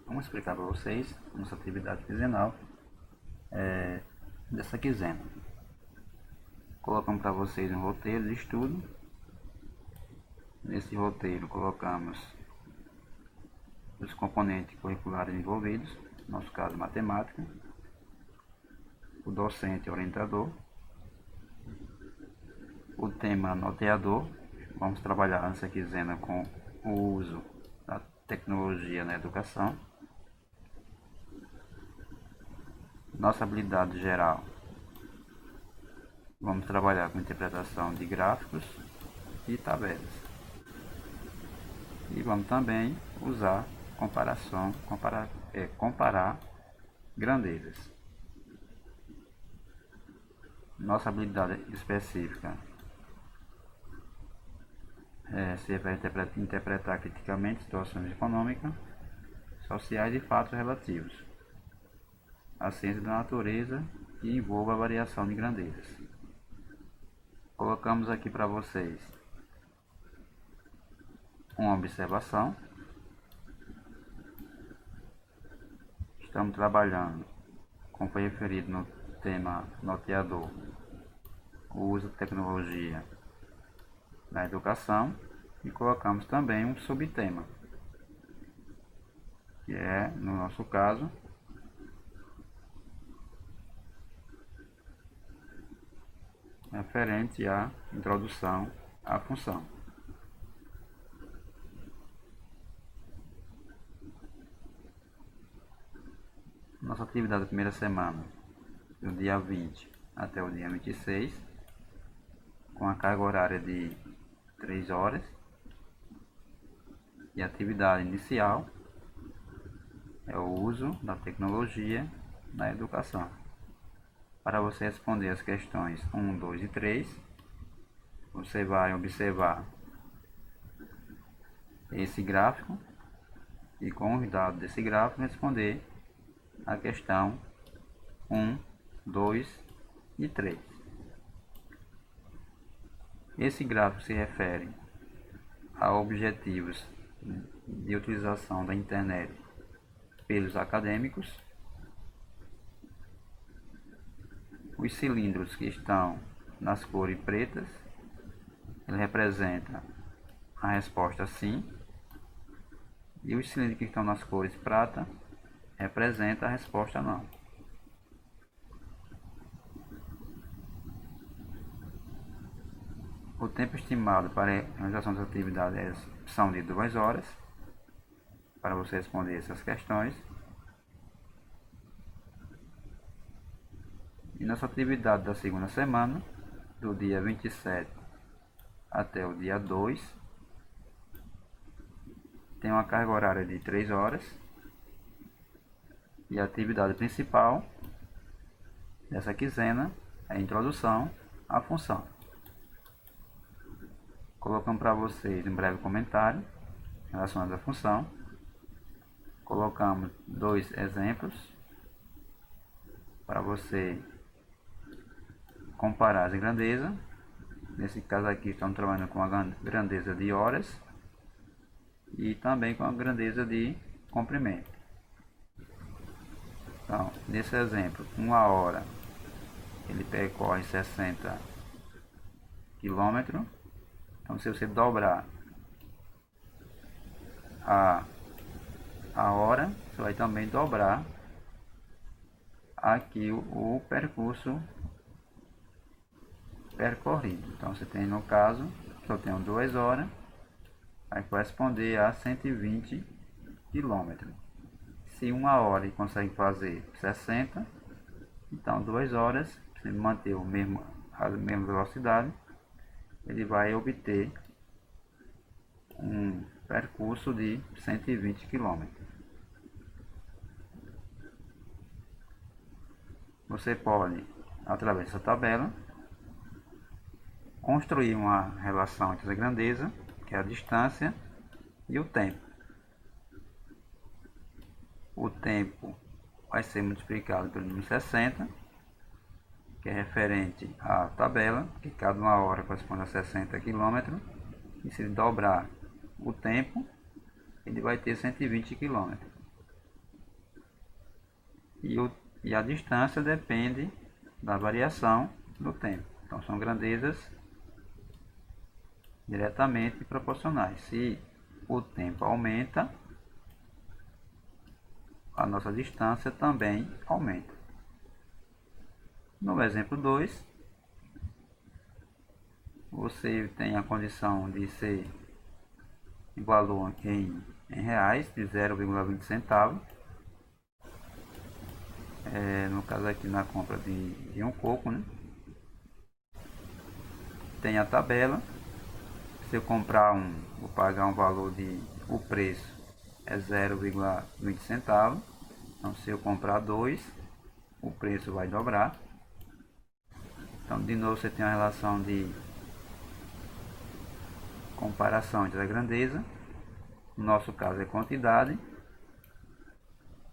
Vamos explicar para vocês nossa atividade quinzenal dessa quinzena. Colocamos para vocês um roteiro de estudo. Nesse roteiro colocamos os componentes curriculares envolvidos, no nosso caso matemática, o docente orientador, o tema noteador. Vamos trabalhar nessa quinzena com o uso da tecnologia na educação. Nossa habilidade geral, vamos trabalhar com interpretação de gráficos e tabelas. E vamos também usar comparar grandezas. Nossa habilidade específica se vai interpretar criticamente situações econômicas, sociais e fatos relativos à ciência da natureza que envolva a variação de grandezas. Colocamos aqui para vocês uma observação. Estamos trabalhando, como foi referido no tema noteador, o uso de tecnologia na educação, e colocamos também um subtema, que é, no nosso caso, referente à introdução à função. Nossa atividade da primeira semana, do dia 20 até o dia 26, com a carga horária de 3 horas, e a atividade inicial é o uso da tecnologia na educação. Para você responder as questões 1, 2 e 3, você vai observar esse gráfico e, com os dados desse gráfico, responder a questão 1, 2 e 3. Esse gráfico se refere a objetivos de utilização da internet pelos acadêmicos. Os cilindros que estão nas cores pretas, ele representa a resposta sim, e os cilindros que estão nas cores prata representa a resposta não. O tempo estimado para a realização das atividades são de 2 horas, para você responder essas questões. E nossa atividade da segunda semana, do dia 27 até o dia 2, tem uma carga horária de 3 horas. E a atividade principal dessa quinzena é a introdução à função. Colocamos para vocês um breve comentário relacionado à função. Colocamos 2 exemplos para você comparar as grandezas. Nesse caso aqui estamos trabalhando com a grandeza de horas e também com a grandeza de comprimento. Então, nesse exemplo, 1 hora ele percorre 60 km. Então, se você dobrar a hora, você vai também dobrar aqui o percurso percorrido. Então, você tem, no caso, que eu tenho 2 horas, vai corresponder a 120 km. Se 1 hora ele consegue fazer 60, então 2 horas, se manter a mesma velocidade, ele vai obter um percurso de 120 km. Você pode, através dessa tabela, construir uma relação entre a grandeza, que é a distância, e o tempo. O tempo vai ser multiplicado pelo número 60, que é referente à tabela, que cada 1 hora corresponde a 60 km, e se ele dobrar o tempo, ele vai ter 120 km. e a distância depende da variação do tempo. Então são grandezas diretamente proporcionais. Se o tempo aumenta, a nossa distância também aumenta. No exemplo 2, você tem a condição de ser o valor em reais de 0,20 centavos. No caso aqui na compra de um coco, né? Tem a tabela. Se eu comprar vou pagar um valor o preço é 0,20 centavos. Então se eu comprar 2, o preço vai dobrar. Então de novo você tem a relação de comparação entre a grandeza. No nosso caso é quantidade.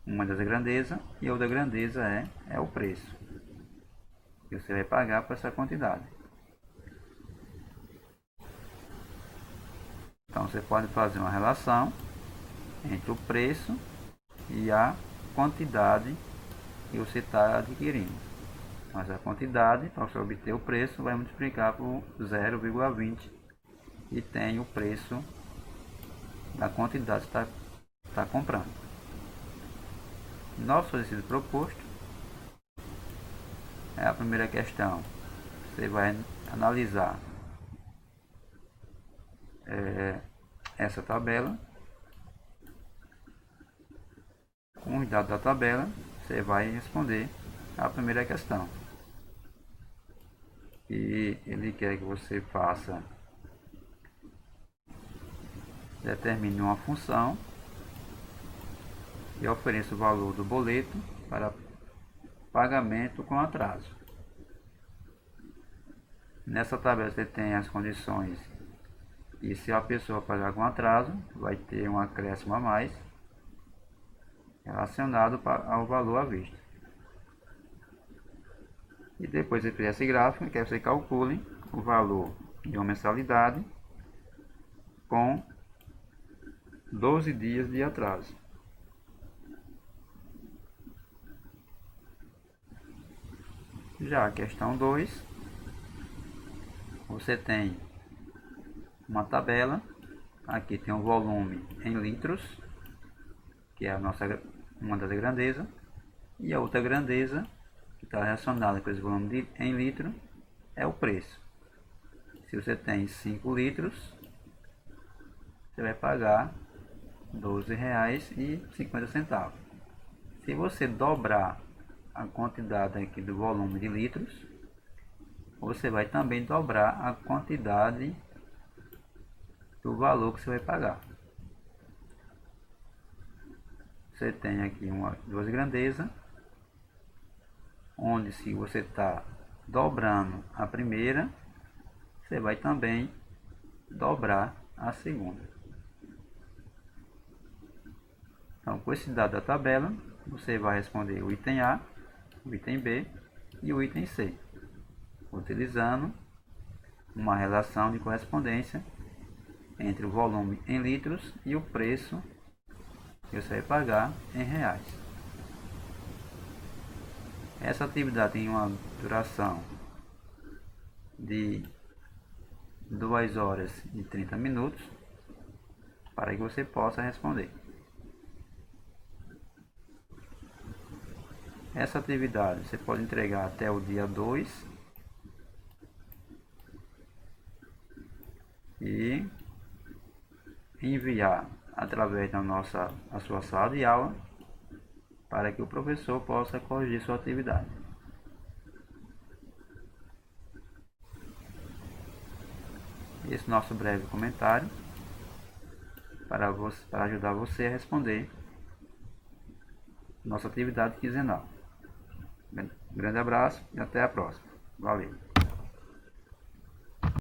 Uma das grandezas e outra grandeza é o preço que você vai pagar por essa quantidade. Então você pode fazer uma relação entre o preço e a quantidade que você está adquirindo. Mas a quantidade, para você obter o preço, vai multiplicar por 0,20 e tem o preço da quantidade que você está comprando. Nosso exercício proposto é a primeira questão. Você vai analisar essa tabela. Com os dados da tabela, você vai responder a primeira questão. E ele quer que você determine uma função e ofereça o valor do boleto para pagamento com atraso. Nessa tabela você tem as condições e se a pessoa pagar com atraso, vai ter um acréscimo a mais relacionado ao valor à vista. E depois você cria esse gráfico que você calcule o valor de uma mensalidade com 12 dias de atraso. Já a questão 2, você tem uma tabela, aqui tem o volume em litros, que é uma das grandezas, e a outra grandeza, que está relacionada com esse volume em litro, é o preço. Se você tem 5 litros, você vai pagar R$ 12,50. Se você dobrar a quantidade aqui do volume de litros, você vai também dobrar a quantidade do valor que você vai pagar. Você tem aqui duas grandezas, onde se você está dobrando a primeira, você vai também dobrar a segunda. Então, com esse dado da tabela, você vai responder o item A, o item B e o item C, utilizando uma relação de correspondência entre o volume em litros e o preço que você vai pagar em reais. Essa atividade tem uma duração de 2 horas e 30 minutos para que você possa responder. Essa atividade você pode entregar até o dia 2 e enviar através da sua sala de aula para que o professor possa corrigir sua atividade. Esse nosso breve comentário para ajudar você a responder nossa atividade quinzenal. Grande abraço e até a próxima. Valeu!